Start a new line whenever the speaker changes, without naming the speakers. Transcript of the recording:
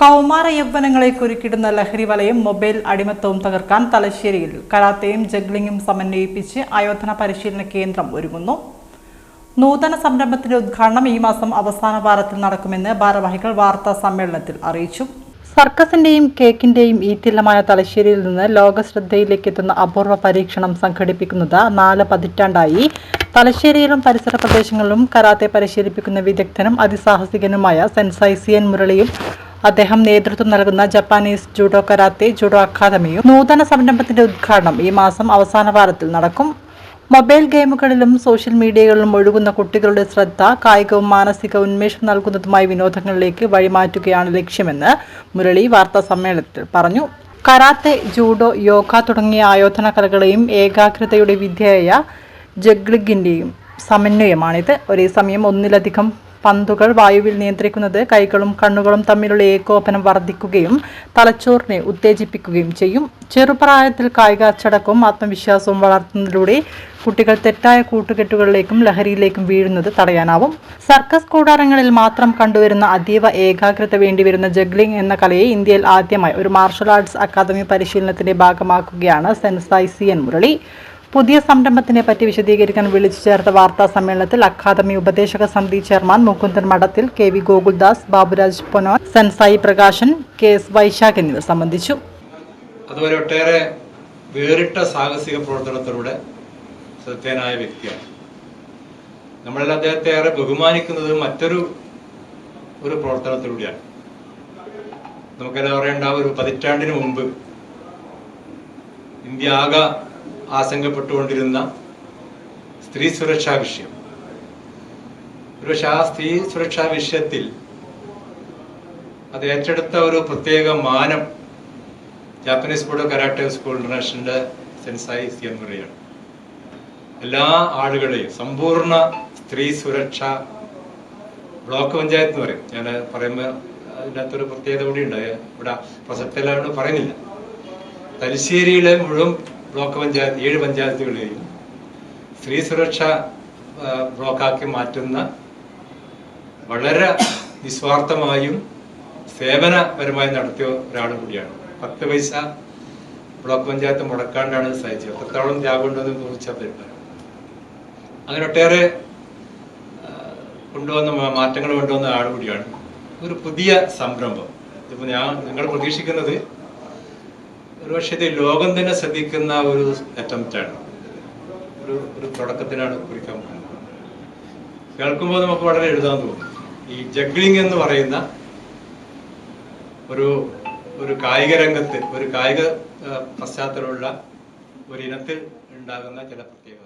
കൗമാര യൗവനങ്ങളെ കുരുക്കിടുന്ന ലഹരി വലയും മൊബൈൽ അടിമത്തവും തകർക്കാൻ തലശ്ശേരിയിൽ കരാത്തയും ജഗ്ലിംഗും സമന്വയിപ്പിച്ച് ആയോധന പരിശീലന കേന്ദ്രം ഒരുങ്ങുന്നു. നൂതന സംരംഭത്തിന്റെ ഉദ്ഘാടനം ഈ മാസം അവസാന വാരത്തിൽ നടക്കുമെന്ന് ഭാരവാഹികൾ വാർത്താ സമ്മേളനത്തിൽ അറിയിച്ചു. സർക്കസിന്റെയും കേക്കിന്റെയും ഈറ്റില്ലമായ തലശ്ശേരിയിൽ നിന്ന് ലോകശ്രദ്ധയിലേക്ക് എത്തുന്ന അപൂർവ പരീക്ഷണം സംഘടിപ്പിക്കുന്നത് 4 പതിറ്റാണ്ടായി തലശ്ശേരിയിലും പരിസര പ്രദേശങ്ങളിലും കരാത്തെ പരിശീലിപ്പിക്കുന്ന വിദഗ്ധനും അതിസാഹസികനുമായ സെൻസൈ സിയൻ മുരളിയും അദ്ദേഹം നേതൃത്വം നൽകുന്ന ജപ്പാനീസ് ജൂഡോ കരാത്തെ ജൂഡോ അക്കാദമിയും നൂതന സംരംഭത്തിന്റെ ഉദ്ഘാടനം ഈ മാസം അവസാന വാരത്തിൽ നടക്കും. മൊബൈൽ ഗെയിമുകളിലും സോഷ്യൽ മീഡിയകളിലും ഒഴുകുന്ന കുട്ടികളുടെ ശ്രദ്ധ കായികവും മാനസിക ഉന്മേഷം നൽകുന്നതുമായ വിനോദങ്ങളിലേക്ക് വഴിമാറ്റുകയാണ് ലക്ഷ്യമെന്ന് മുരളി വാർത്താ സമ്മേളനത്തിൽ പറഞ്ഞു. കരാത്തെ, ജൂഡോ, യോഗ തുടങ്ങിയ ആയോധന കലകളെയും ഏകാഗ്രതയുടെ വിദ്യയായ ജഗ്ലിംഗിന്റെയും സമന്വയമാണിത്. ഒരേ സമയം ഒന്നിലധികം പന്തുകൾ വായുവിൽ നിയന്ത്രിക്കുന്നത് കൈകളും കണ്ണുകളും തമ്മിലുള്ള ഏകോപനം വർദ്ധിക്കുകയും തലച്ചോറിനെ ഉത്തേജിപ്പിക്കുകയും ചെയ്യും. ചെറുപ്രായത്തിൽ കായിക അച്ചടക്കവും ആത്മവിശ്വാസവും വളർത്തുന്നതിലൂടെ കുട്ടികൾ തെറ്റായ കൂട്ടുകെട്ടുകളിലേക്കും ലഹരിയിലേക്കും വീഴുന്നത് തടയാനാവും. സർക്കസ് കൂടാരങ്ങളിൽ മാത്രം കണ്ടുവരുന്ന അതീവ ഏകാഗ്രത വേണ്ടിവരുന്ന ജഗ്ലിംഗ് എന്ന കലയെ ഇന്ത്യയിൽ ആദ്യമായി ഒരു മാർഷൽ ആർട്സ് അക്കാദമി പരിശീലനത്തിന്റെ ഭാഗമാക്കുകയാണ് സെൻസൈ സിയൻ മുരളി. പുതിയ സംരംഭത്തിനെ പറ്റി വിശദീകരിക്കാൻ വിളിച്ചു ചേർത്ത വാർത്താ സമ്മേളനത്തിൽ അക്കാദമി ഉപദേശക സമിതി chairman Mukundan Madathil, KV Gokuldas, Baburaj Ponon, sensei Prakashan, KS Vaishakh എന്നിവർ സംബന്ധിച്ചു.
അതുപോലെ ഒട്ടേറെ വേറിട്ട സാഹസിക പ്രവർത്തനത്തിലൂടെ ശ്രദ്ധേയനായ വ്യക്തിയാണ്. നമ്മളെല്ലാം അദ്ദേഹത്തെ ഏറെ ബഹുമാനിക്കുന്നത് മറ്റൊരു പ്രവർത്തനത്തിലൂടെയാണ്. നമുക്കെല്ലാം അറിയേണ്ട 1 പതിറ്റാണ്ടിന് മുമ്പ് ഇന്ത്യ ആകെ ആശങ്കപ്പെട്ടുകൊണ്ടിരുന്ന സ്ത്രീ സുരക്ഷാ വിഷയം, ഒരുപക്ഷെ ആ സ്ത്രീ സുരക്ഷാ വിഷയത്തിൽ അത് ഏറ്റെടുത്ത ഒരു പ്രത്യേക മാനം ജാപ്പനീസ് ജൂഡോ കരാട്ടെ സ്കൂൾ ഇന്റർനാഷണലിന്റെ സെൻസായി സിയൻ മുരളിയാണ്. എല്ലാ ആളുകളെയും സമ്പൂർണ്ണ സ്ത്രീ സുരക്ഷ ബ്ലോക്ക് പഞ്ചായത്ത് എന്ന് പറയും. ഞാൻ പറയുമ്പോൾ അതിനകത്തൊരു പ്രത്യേകത കൂടി ഉണ്ട്, ഇവിടെ പ്രസക്തല്ലാണ്ട് പറയുന്നില്ല. തലശ്ശേരിയിലെ മുഴുവൻ ബ്ലോക്ക് പഞ്ചായത്ത് 7 പഞ്ചായത്തുകളെയും സ്ത്രീ സുരക്ഷ ബ്ലോക്കാക്കി മാറ്റുന്ന വളരെ നിസ്വാർത്ഥമായും സേവനപരമായി നടത്തിയ ഒരാൾ കൂടിയാണ്. 10 പൈസ ബ്ലോക്ക് പഞ്ചായത്ത് മുടക്കാണ്ടാണ് സഹിച്ചത്. എത്രത്തോളം ത്യാഗമുണ്ടെന്ന് കുറിച്ചറിയില്ല. അങ്ങനെ ഒട്ടേറെ മാറ്റങ്ങൾ കൊണ്ടുവന്ന ആൾ കൂടിയാണ്. ഒരു പുതിയ സംരംഭം ഇപ്പൊ നിങ്ങൾ പ്രതീക്ഷിക്കുന്നത് ഒരുപക്ഷെ ഇത് ലോകം തന്നെ ശ്രദ്ധിക്കുന്ന ഒരു അറ്റംപ്റ്റാണ്, ഒരു തുടക്കത്തിനാണ് കുറിക്കാൻ പോകുന്നത്. കേൾക്കുമ്പോൾ നമുക്ക് വളരെ എഴുതാൻ തോന്നും. ഈ ജഗ്ലിംഗ് എന്ന് പറയുന്ന ഒരു കായിക രംഗത്ത്, ഒരു കായിക പശ്ചാത്തലമുള്ള ഒരു ഇനത്തിൽ ഉണ്ടാകുന്ന ചില പ്രത്യേകത.